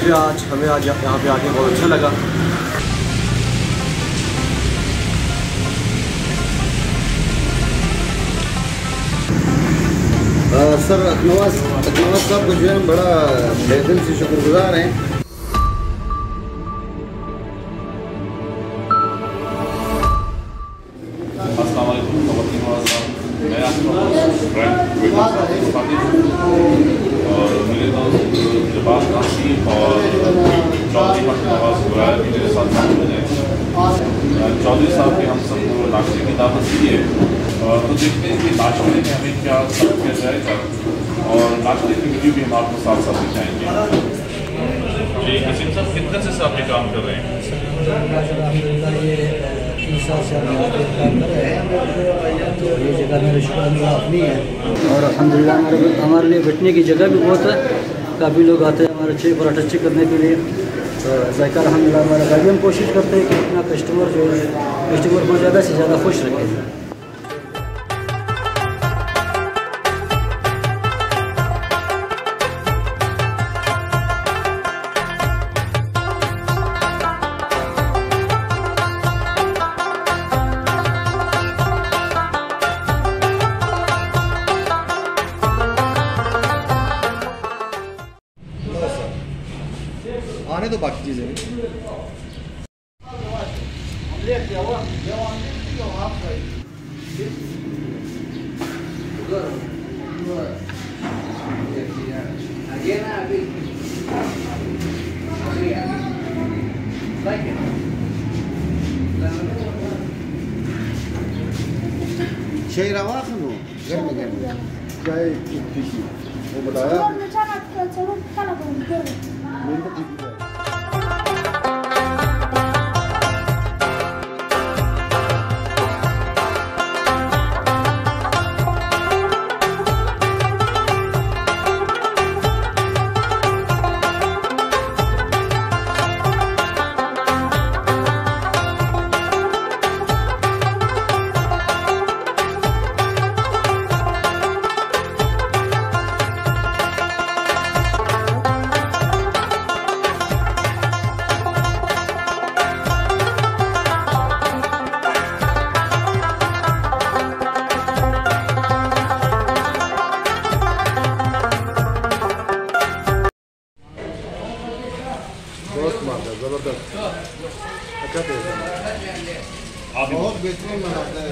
हमें आज यहाँ पे आके बहुत अच्छा लगा। सर अकनवाज साहब को जो है हम बड़ा बेहतर से शुक्रगुजार हैं। अस्सलाम वालेकुम, मैं आपका और मेरे दोस्त जबान नासिर और चौधरी नवाज मेरे साथ मौजूद हैं। चौधरी साहब के हम सबको नाश्ते की दावत दी है और तो देखते हैं कि नाश्ते में हमें क्या सर्व किया जाएगा और नाश्ते की वीडियो भी हम आपको साथ साथ दिखाएंगे। जी हसीन साहब, कितने से आप ये काम कर रहे हैं? तो ये जगह मेरे शुक्र अपनी है और अल्हम्दुलिल्लाह हमारे लिए बैठने की जगह भी बहुत है। काफ़ी लोग आते हैं हमारे अच्छे पराठा अच्छे करने के लिए। तो ज़ायका अल्हम्दुलिल्लाह हमारा भाई हम कोशिश करते हैं कि अपना कस्टमर जो है कस्टमर को ज़्यादा से ज़्यादा खुश रखें। आने तो बाकी चीज़ें शेरवा खानो घर में चाय वो बताया जबरदस्त अच्छा बहुत बेहतरीन बनाता है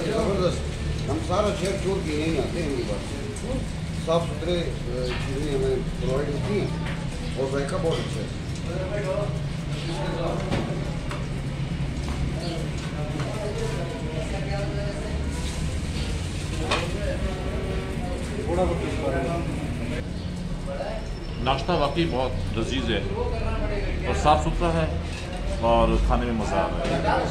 जबरदस्त। हम सारा शेयर छोड़ के यहीं आते हैं। बस साफ़ सुथरे चीज़ें हमें प्रोवाइड होती हैं और जायका बहुत अच्छा है। नाश्ता वाकई बहुत लजीज है और साफ़ सुथरा है और खाने में मज़ा आ रहा है।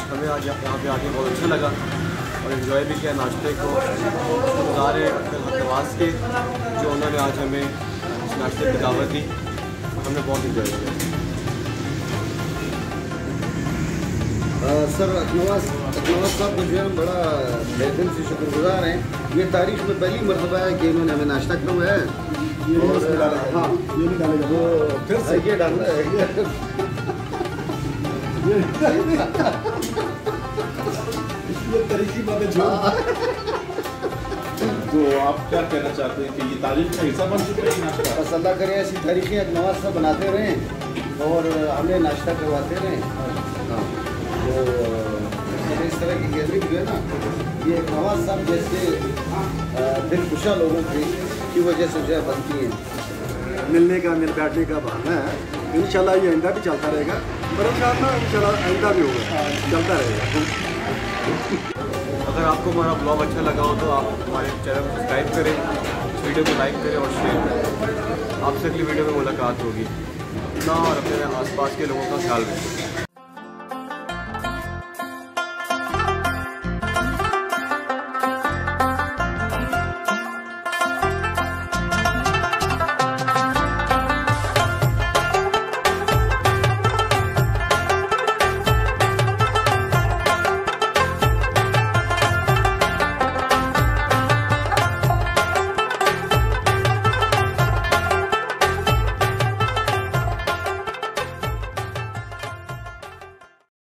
हमें आज यहाँ पे आके बहुत अच्छा लगा और इन्जॉय भी किया नाश्ते को। शुक्रगुज़ार है नवाज के जो उन्होंने आज हमें इस नाश्ते की दावत दी, हमने बहुत इन्जॉय किया। सर अकनवाज साहब को जो है हम बड़ा बेहतर से शुक्रगुजार हैं। ये तारीख में पहली मरतबा है कि इन्होंने हमें नाश्ता करवाया है। हाँ ये भी डालेगा वो फिर से ये डालना है ये तरीकी बातें जो तो आप क्या कहना चाहते हैं कि ये तारीख का हिस्सा बन चुका है नाश्ता? बस अल्लाह करे ऐसी तारीखें नवाज साहब बनाते रहें और हमें नाश्ता करवाते रहें। हाँ तो इस तरह की गैदरिंग जो है ना ये नवाज साहब जैसे दिलकुशा लोगों की वजह से जो है बनती है। मिलने का मिल बैठने का बहाना है। इंशाल्लाह ये आइंदा भी चलता रहेगा। बड़े इंशाल्लाह आइंदा भी होगा, चलता रहेगा। अगर आपको हमारा ब्लॉग अच्छा लगा हो तो आप हमारे चैनल को सब्सक्राइब करें, इस वीडियो को लाइक करें और शेयर करें। आपसे अगली वीडियो में मुलाकात होगी। अपना और अपने आसपास के लोगों का ख्याल रखें।